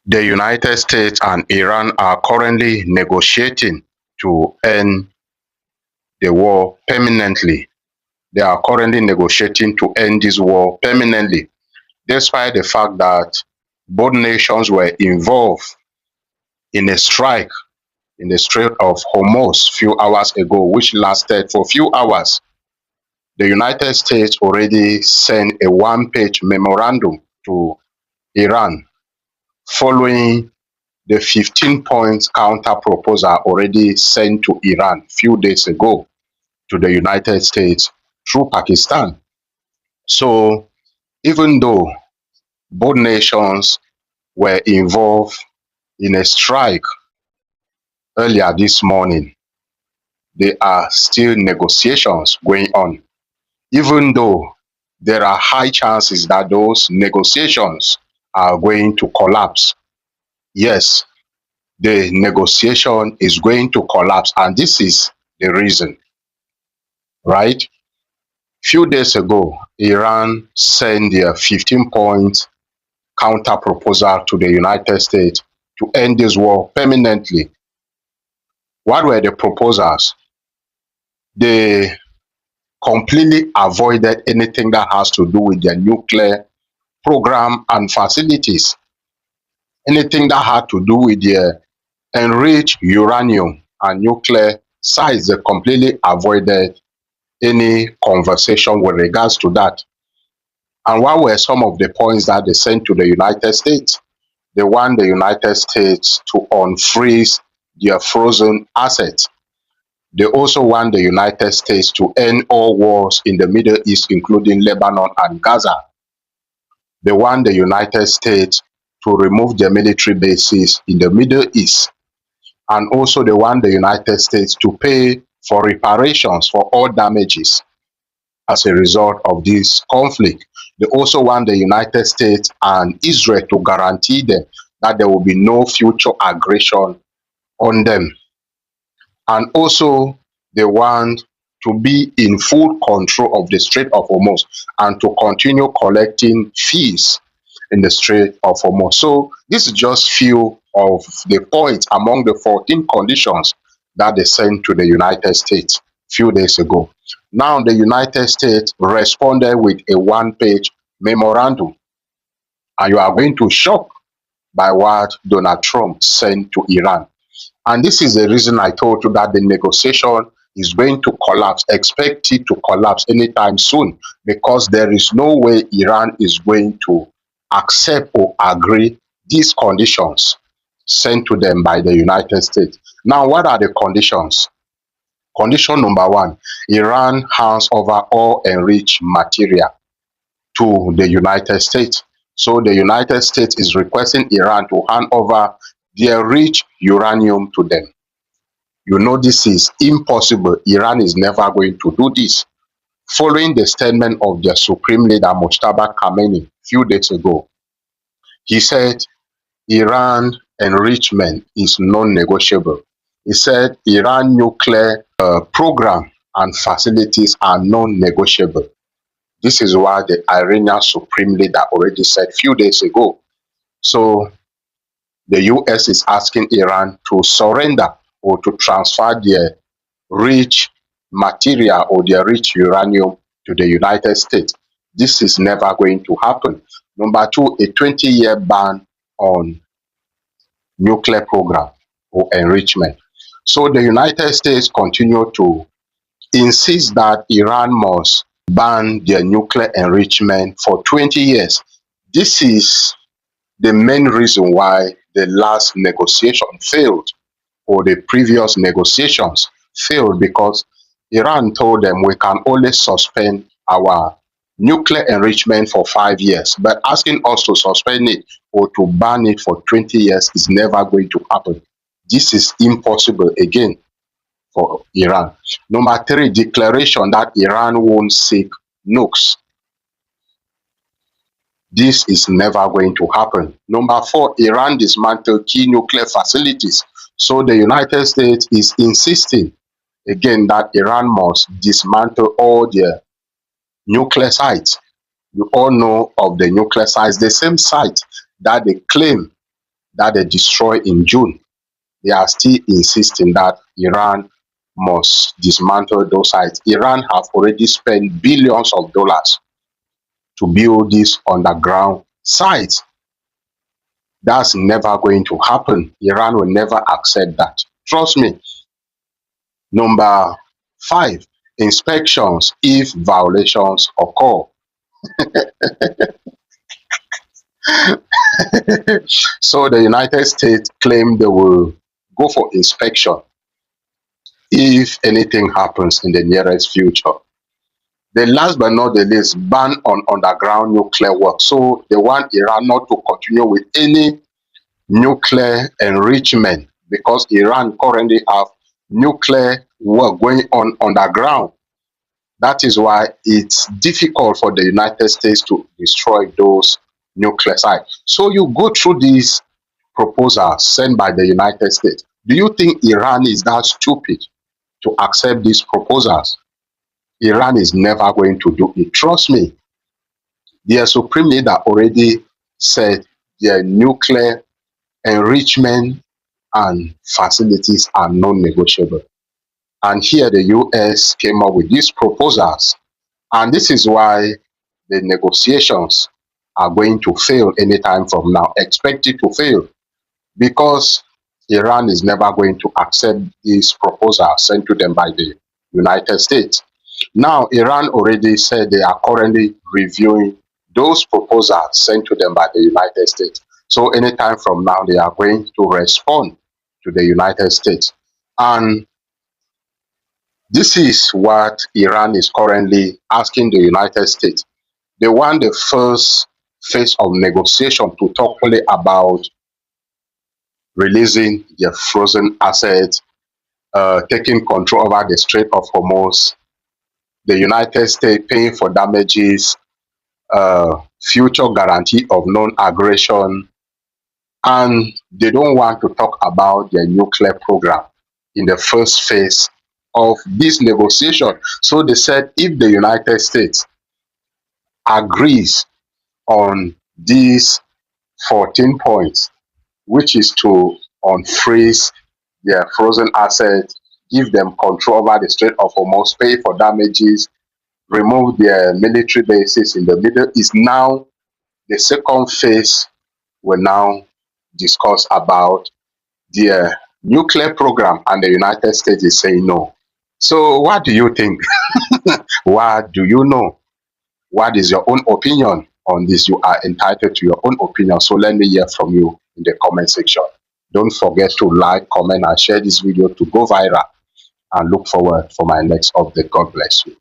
The United States and Iran are currently negotiating to end the war permanently. They are currently negotiating to end this war permanently, despite the fact that both nations were involved in a strike in the Strait of Hormuz few hours ago, which lasted for a few hours. The United States already sent a one-page memorandum to Iran following the 15 points counter proposal already sent to Iran few days ago to the United States through Pakistan. So even though both nations were involved in a strike earlier this morning, there are still negotiations going on, even though there are high chances that those negotiations are going to collapse. Yes, the negotiation is going to collapse, and this is the reason, right? Few days ago, Iran sent their 15-point counter proposal to the United States to end this war permanently. What were the proposals? They completely avoided anything that has to do with their nuclear program and facilities. Anything that had to do with their enriched uranium and nuclear sites, they completely avoided any conversation with regards to that. And what were some of the points that they sent to the United States? They want the United States to unfreeze their frozen assets. They also want the United States to end all wars in the Middle East, including Lebanon and Gaza. They want the United States to remove their military bases in the Middle East. And also they want the United States to pay for reparations for all damages as a result of this conflict. They also want the United States and Israel to guarantee them that there will be no future aggression on them. And also, they want to be in full control of the Strait of Hormuz and to continue collecting fees in the Strait of Hormuz. So this is just few of the points among the 14 conditions that they sent to the United States few days ago. Now the United States responded with a one-page memorandum, and you are going to shock by what Donald Trump sent to Iran. And this is the reason I told you that the negotiation is going to collapse. Expect it to collapse anytime soon, because there is no way Iran is going to accept or agree these conditions sent to them by the United States. Now, what are the conditions? Condition number one, Iran hands over all enriched material to the United States. So the United States is requesting Iran to hand over their rich uranium to them. You know this is impossible. Iran is never going to do this. Following the statement of their supreme leader Mojtaba Khamenei few days ago, he said Iran enrichment is non-negotiable. He said Iran nuclear program and facilities are non-negotiable. This is what the Iranian supreme leader already said few days ago. So the US is asking Iran to surrender or to transfer their rich material or their rich uranium to the United States. This is never going to happen. Number two, a 20-year ban on nuclear program or enrichment. So the United States continue to insist that Iran must ban their nuclear enrichment for 20 years. This is the main reason why the last negotiation failed, or the previous negotiations failed, because Iran told them we can only suspend our nuclear enrichment for 5 years, but asking us to suspend it or to ban it for 20 years is never going to happen. This is impossible again for Iran. Number three, declaration that Iran won't seek nukes. This is never going to happen. Number four, Iran dismantled key nuclear facilities. So the United States is insisting again that Iran must dismantle all their nuclear sites. You all know of the nuclear sites, the same site that they claim that they destroyed in June, they are still insisting that Iran must dismantle those sites. Iran have already spent billions of dollars to build these underground sites. That's never going to happen. Iran will never accept that. Trust me. Number five, inspections if violations occur. So the United States claim they will go for inspection if anything happens in the nearest future. The last but not the least, ban on underground nuclear work. So they want Iran not to continue with any nuclear enrichment because Iran currently have nuclear work going on underground. That is why it's difficult for the United States to destroy those nuclear sites. So you go through these proposals sent by the United States. Do you think Iran is that stupid to accept these proposals? Iran is never going to do it. Trust me, their supreme leader already said their nuclear enrichment and facilities are non-negotiable. And here the US came up with these proposals. And this is why the negotiations are going to fail anytime from now, expected to fail, because Iran is never going to accept these proposals sent to them by the United States. Now, Iran already said they are currently reviewing those proposals sent to them by the United States. So anytime from now, they are going to respond to the United States. And this is what Iran is currently asking the United States. They want the first phase of negotiation to talk only about releasing their frozen assets, taking control over the Strait of Hormuz, the United States paying for damages, future guarantee of non-aggression, and they don't want to talk about their nuclear program in the first phase of this negotiation. So they said if the United States agrees on these 14 points, which is to unfreeze their frozen assets, give them control over the Strait of Hormuz, pay for damages, remove their military bases in the Middle East. Now, the second phase will now discuss about their nuclear program, and the United States is saying no. So, what do you think? What do you know? What is your own opinion on this? You are entitled to your own opinion. So, let me hear from you in the comment section. Don't forget to like, comment, and share this video to go viral. And look forward for my next update. God bless you.